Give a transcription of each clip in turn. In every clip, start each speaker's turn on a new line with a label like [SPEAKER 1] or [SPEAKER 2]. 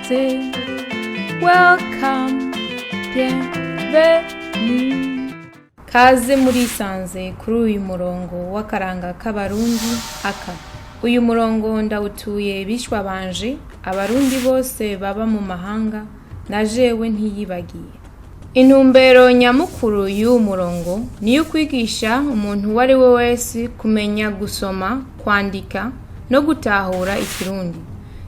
[SPEAKER 1] ikaze. Welcome, bienvenue. Kaze murisanze kuri uyu murongo w'akaranga k'abarundi aka. Uyu murongo ndawutuye bishwa banje, abarundi bose baba mu mahanga, na jewe ntiyibagiye. Intumbero nyamukuru y'uwo murongo niyo kwigisha umuntu uwo ari we wese kumenya gusoma, kwandika no gutahura ikirundi.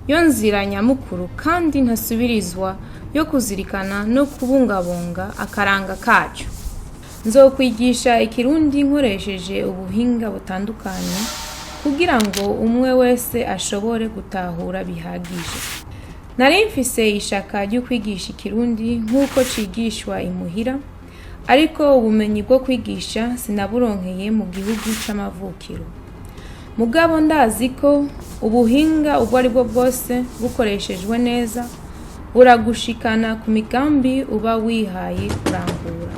[SPEAKER 1] Yo nzira nyamukuru kandi ntasubirizwa yo kuzirikana no kubungabunga akaranga kacu. Nzokwigisha ikirundi nkoresheje ubuhinga butandukanye kugira ngo umwe wese ashobore gutahura bihagije. Nari mfise ishaka ryo kwigisha ikirundi nk'uko cigishwa imuhira, ariko ubumenyi bwo kwigisha sinaburonkeye mu gihugu c'amavukiro. Mugabo ndazi ko ubuhinga ubwo ari bwo bwose bukoreshejwe neza buragushikana ku migambi uba wihaye kurangura.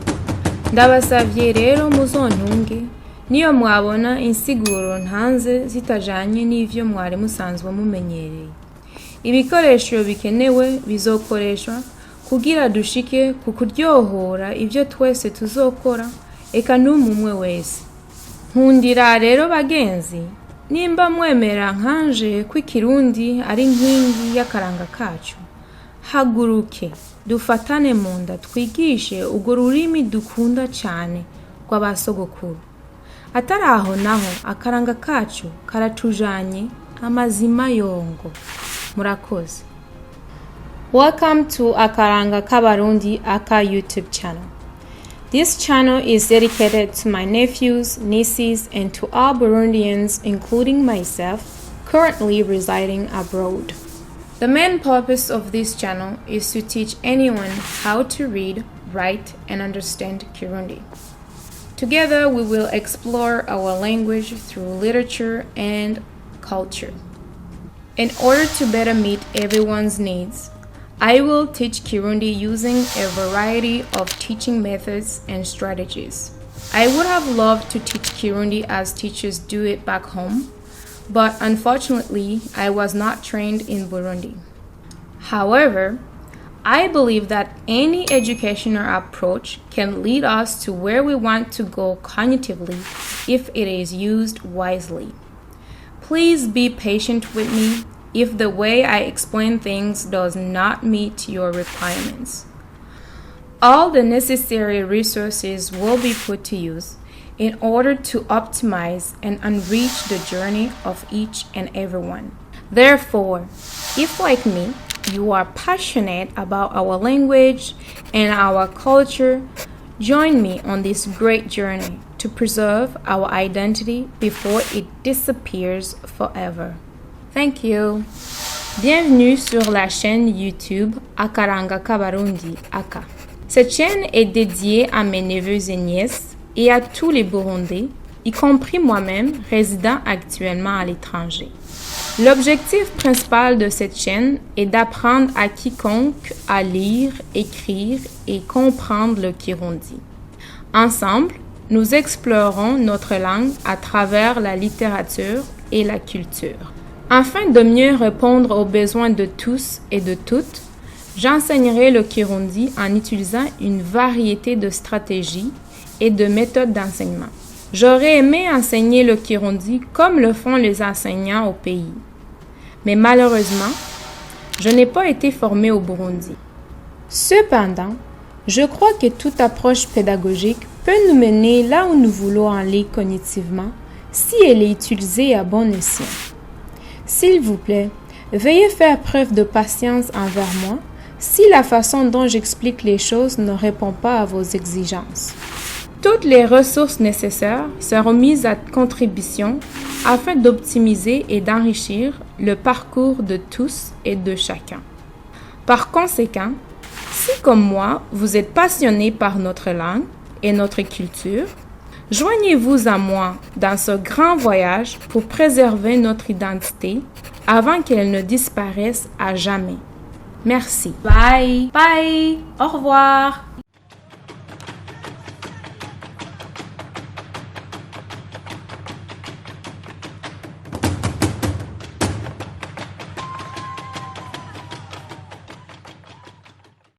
[SPEAKER 1] Ndabasavye rero muzontunge niyo mwabona insiguro ntanze zitajanye n'ivyo mwari musanzwe mumenyereye. Ibikoresho bikenewe bizokoreshwa kugira dushike ku kuryohora ivyo twese tuzokora, eka n'umwe wese. Nkundira rero bagenzi, nimba mwemera nkanje ko ikirundi ari nkingi y'akaranga kacu, haguruke dufatane mu nda twigishe urwo rurimi dukunda cane rw'abasogokuru. Atari aho naho akaranga kacu karatujanye amazima yongo. Murakoze. Welcome to Akaranga K'Abarundi Aka YouTube channel. This channel is dedicated to my nephews, nieces, and to all Burundians, including myself, currently residing abroad. The main purpose of this channel is to teach anyone how to read, write, and understand Kirundi. Together, we will explore our language through literature and culture. In order to better meet everyone's needs, I will teach Kirundi using a variety of teaching methods and strategies. I would have loved to teach Kirundi as teachers do it back home, but unfortunately, I was not trained in Burundi. However, I believe that any educational approach can lead us to where we want to go cognitively if it is used wisely. Please be patient with me if the way I explain things does not meet your requirements. All the necessary resources will be put to use in order to optimize and enrich the journey of each and everyone. Therefore, if like me, you are passionate about our language and our culture, join me on this great journey to preserve our identity before it disappears forever. Thank you. Bienvenue sur la chaîne YouTube Akaranga K'Abarundi Aka. Cette chaîne est dédiée à mes neveux et nièces et à tous les Burundais, y compris moi-même, résidant actuellement à l'étranger. L'objectif principal de cette chaîne est d'apprendre à quiconque à lire, écrire et comprendre le Kirundi. Ensemble, nous explorons notre langue à travers la littérature et la culture. Afin de mieux répondre aux besoins de tous et de toutes, j'enseignerai le Kirundi en utilisant une variété de stratégies et de méthodes d'enseignement. J'aurais aimé enseigner le Kirundi comme le font les enseignants au pays. Mais malheureusement, je n'ai pas été formée au Burundi. Cependant, je crois que toute approche pédagogique peut nous mener là où nous voulons aller cognitivement si elle est utilisée à bon escient. S'il vous plaît, veuillez faire preuve de patience envers moi si la façon dont j'explique les choses ne répond pas à vos exigences. Toutes les ressources nécessaires seront mises à contribution afin d'optimiser et d'enrichir le parcours de tous et de chacun. Par conséquent, si comme moi, vous êtes passionné par notre langue et notre culture, joignez-vous à moi dans ce grand voyage pour préserver notre identité avant qu'elle ne disparaisse à jamais. Merci. Bye. Bye. Au revoir.